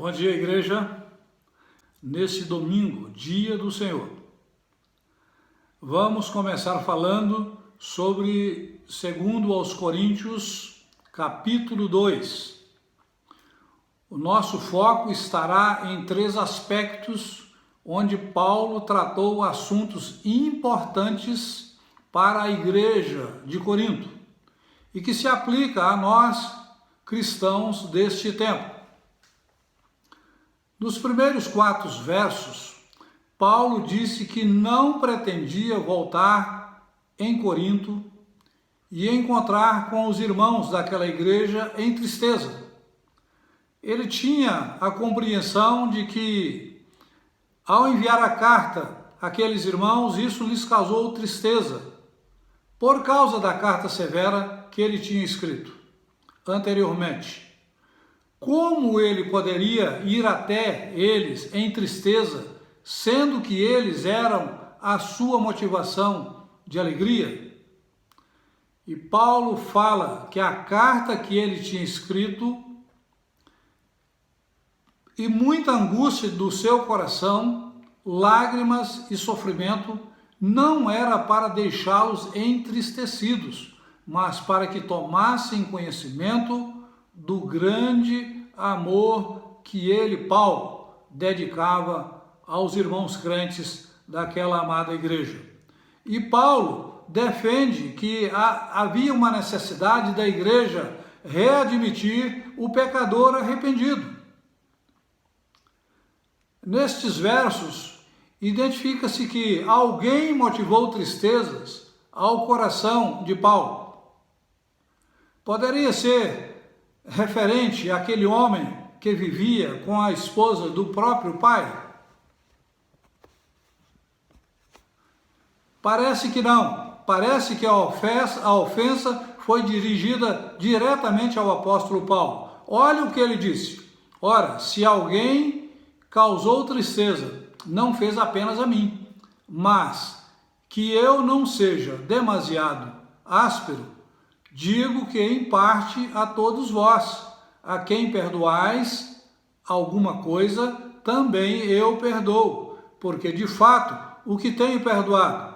Bom dia, igreja. Nesse domingo, dia do Senhor, vamos começar falando sobre 2 aos Coríntios, capítulo 2. O nosso foco estará em 3 aspectos onde Paulo tratou assuntos importantes para a igreja de Corinto e que se aplica a nós, cristãos deste tempo. Nos primeiros 4 versos, Paulo disse que não pretendia voltar em Corinto e encontrar com os irmãos daquela igreja em tristeza. Ele tinha a compreensão de que, ao enviar a carta àqueles irmãos, isso lhes causou tristeza, por causa da carta severa que ele tinha escrito anteriormente. Como ele poderia ir até eles em tristeza, sendo que eles eram a sua motivação de alegria? E Paulo fala que a carta que ele tinha escrito e muita angústia do seu coração, lágrimas e sofrimento, não era para deixá-los entristecidos, mas para que tomassem conhecimento do grande amor que ele, Paulo, dedicava aos irmãos crentes daquela amada igreja. E Paulo defende que havia uma necessidade da igreja readmitir o pecador arrependido. Nestes versos, identifica-se que alguém motivou tristezas ao coração de Paulo. Poderia ser referente àquele homem que vivia com a esposa do próprio pai? Parece que não. Parece que a ofensa foi dirigida diretamente ao apóstolo Paulo. Olha o que ele disse. Ora, se alguém causou tristeza, não fez apenas a mim, mas que eu não seja demasiado áspero, digo que em parte a todos vós, a quem perdoais alguma coisa, também eu perdoo, porque de fato o que tenho perdoado,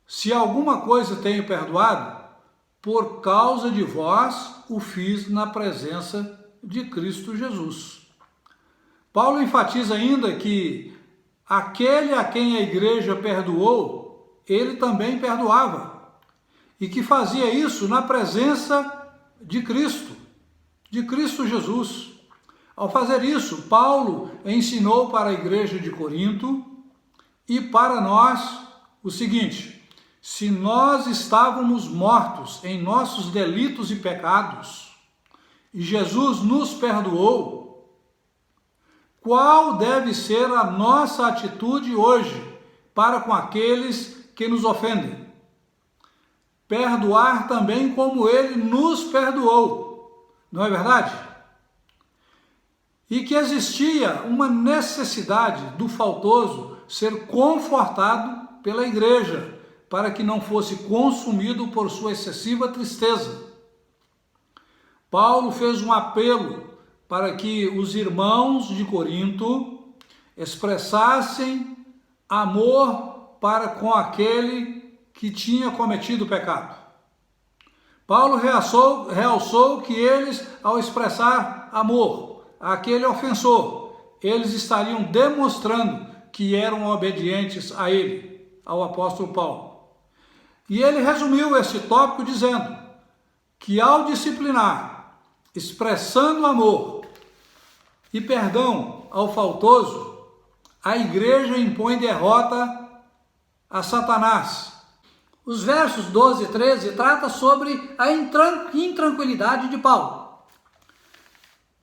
se alguma coisa tenho perdoado, por causa de vós o fiz na presença de Cristo Jesus. Paulo enfatiza ainda que aquele a quem a igreja perdoou, ele também perdoava, e que fazia isso na presença de Cristo Jesus. Ao fazer isso, Paulo ensinou para a igreja de Corinto e para nós o seguinte: se nós estávamos mortos em nossos delitos e pecados, e Jesus nos perdoou, qual deve ser a nossa atitude hoje para com aqueles que nos ofendem? Perdoar também como ele nos perdoou, não é verdade? E que existia uma necessidade do faltoso ser confortado pela igreja, para que não fosse consumido por sua excessiva tristeza. Paulo fez um apelo para que os irmãos de Corinto expressassem amor para com aquele que tinha cometido o pecado. Paulo realçou que eles, ao expressar amor àquele ofensor, eles estariam demonstrando que eram obedientes a ele, ao apóstolo Paulo. E ele resumiu esse tópico dizendo que ao disciplinar, expressando amor e perdão ao faltoso, a igreja impõe derrota a Satanás. Os versos 12 e 13 tratam sobre a intranquilidade de Paulo.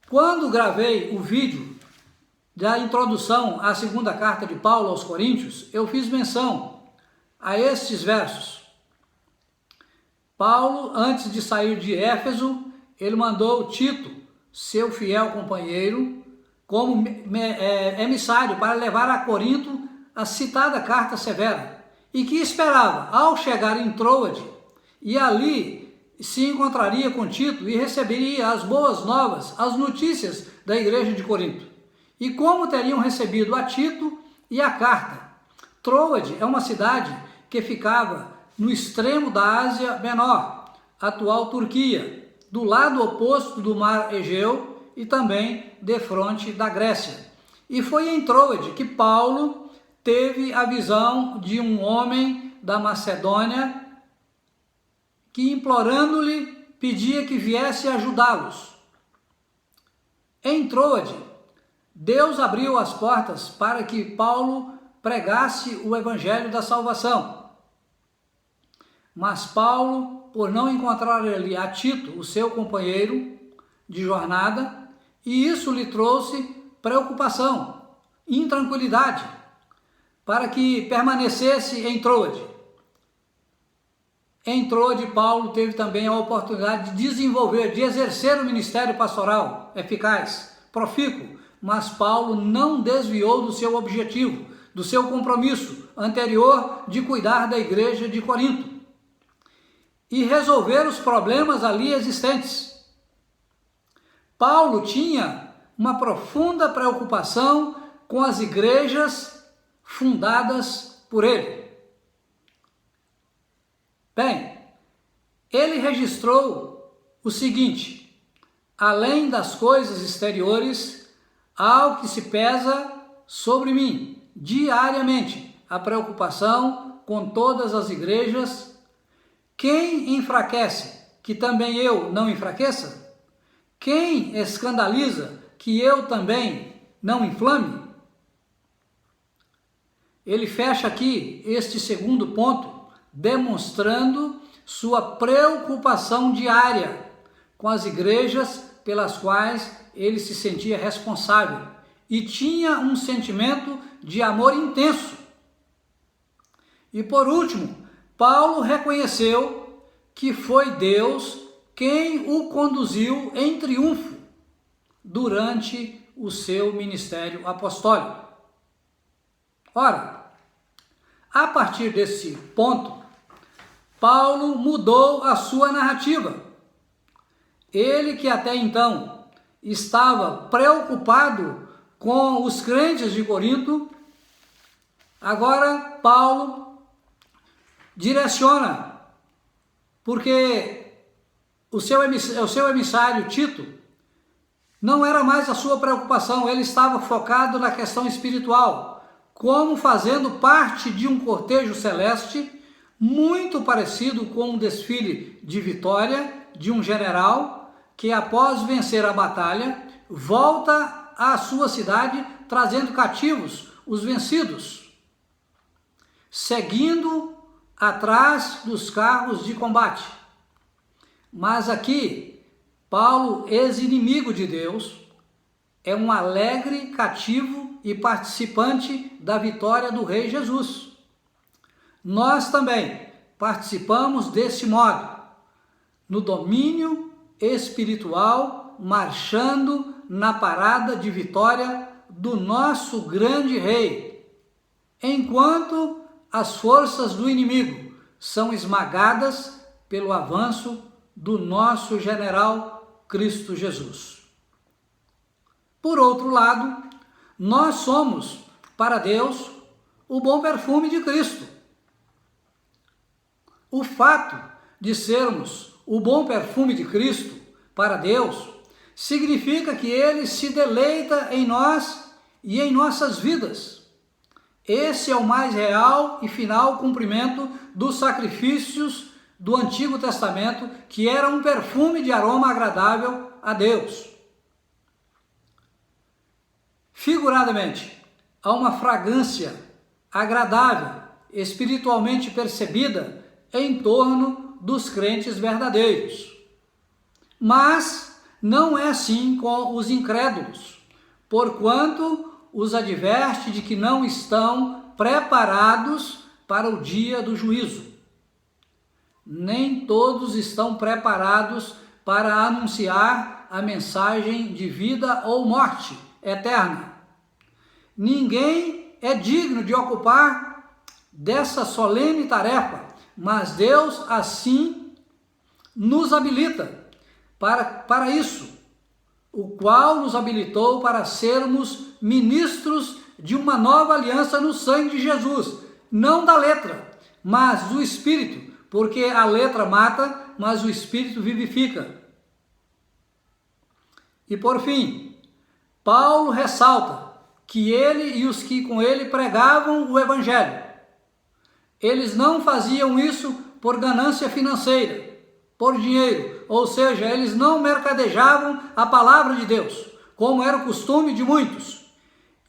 Quando gravei o vídeo da introdução à 2ª carta de Paulo aos Coríntios, eu fiz menção a estes versos. Paulo, antes de sair de Éfeso, ele mandou Tito, seu fiel companheiro, como emissário para levar a Corinto a citada carta severa, e que esperava, ao chegar em Troade, e ali se encontraria com Tito e receberia as boas novas, as notícias da igreja de Corinto. E como teriam recebido a Tito e a carta? Troade é uma cidade que ficava no extremo da Ásia Menor, atual Turquia, do lado oposto do mar Egeu e também defronte da Grécia. E foi em Troade que Paulo teve a visão de um homem da Macedônia que, implorando-lhe, pedia que viesse ajudá-los. Em Troade, Deus abriu as portas para que Paulo pregasse o evangelho da salvação. Mas Paulo, por não encontrar ali a Tito, o seu companheiro de jornada, e isso lhe trouxe preocupação, intranquilidade, para que permanecesse em Troade. Em Troade, Paulo teve também a oportunidade de desenvolver, de exercer o ministério pastoral eficaz, profícuo, mas Paulo não desviou do seu objetivo, do seu compromisso anterior de cuidar da igreja de Corinto e resolver os problemas ali existentes. Paulo tinha uma profunda preocupação com as igrejas fundadas por ele. Bem, ele registrou o seguinte: além das coisas exteriores, há o que se pesa sobre mim diariamente, a preocupação com todas as igrejas. Quem enfraquece, que também eu não enfraqueça? Quem escandaliza, que eu também não inflame? Ele fecha aqui este segundo ponto, demonstrando sua preocupação diária com as igrejas pelas quais ele se sentia responsável e tinha um sentimento de amor intenso. E por último, Paulo reconheceu que foi Deus quem o conduziu em triunfo durante o seu ministério apostólico. Ora, a partir desse ponto, Paulo mudou a sua narrativa. Ele que até então estava preocupado com os crentes de Corinto, agora Paulo direciona, porque o seu emissário Tito não era mais a sua preocupação, ele estava focado na questão espiritual, como fazendo parte de um cortejo celeste, muito parecido com um desfile de vitória de um general que, após vencer a batalha, volta à sua cidade trazendo cativos os vencidos, seguindo atrás dos carros de combate. Mas aqui, Paulo, ex-inimigo de Deus, é um alegre cativo e participante da vitória do Rei Jesus. Nós também participamos desse modo, no domínio espiritual, marchando na parada de vitória do nosso grande Rei, enquanto as forças do inimigo são esmagadas pelo avanço do nosso general Cristo Jesus. Por outro lado, nós somos, para Deus, o bom perfume de Cristo. O fato de sermos o bom perfume de Cristo para Deus significa que Ele se deleita em nós e em nossas vidas. Esse é o mais real e final cumprimento dos sacrifícios do Antigo Testamento, que era um perfume de aroma agradável a Deus. Figuradamente, há uma fragrância agradável, espiritualmente percebida, em torno dos crentes verdadeiros. Mas não é assim com os incrédulos, porquanto os adverte de que não estão preparados para o dia do juízo. Nem todos estão preparados para anunciar a mensagem de vida ou morte eterna. Ninguém é digno de ocupar dessa solene tarefa, mas Deus assim nos habilita para isso, o qual nos habilitou para sermos ministros de uma nova aliança no sangue de Jesus, não da letra, mas do Espírito, porque a letra mata, mas o Espírito vivifica. E por fim, Paulo ressalta que ele e os que com ele pregavam o Evangelho, eles não faziam isso por ganância financeira, por dinheiro, ou seja, eles não mercadejavam a palavra de Deus, como era o costume de muitos.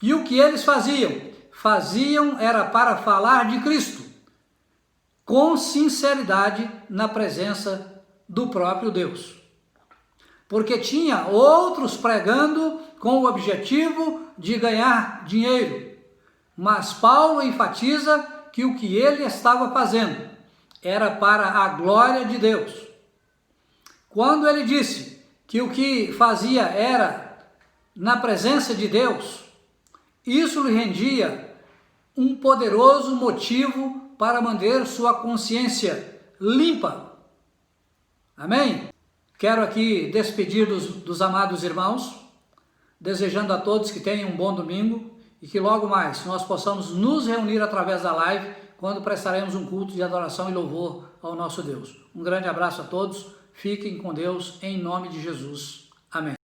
E o que eles faziam? Faziam era para falar de Cristo, com sinceridade na presença do próprio Deus. Porque tinha outros pregando com o objetivo de ganhar dinheiro. Mas Paulo enfatiza que o que ele estava fazendo era para a glória de Deus. Quando ele disse que o que fazia era na presença de Deus, isso lhe rendia um poderoso motivo para manter sua consciência limpa. Amém? Quero aqui despedir dos amados irmãos, desejando a todos que tenham um bom domingo e que logo mais nós possamos nos reunir através da live, quando prestaremos um culto de adoração e louvor ao nosso Deus. Um grande abraço a todos, fiquem com Deus em nome de Jesus. Amém.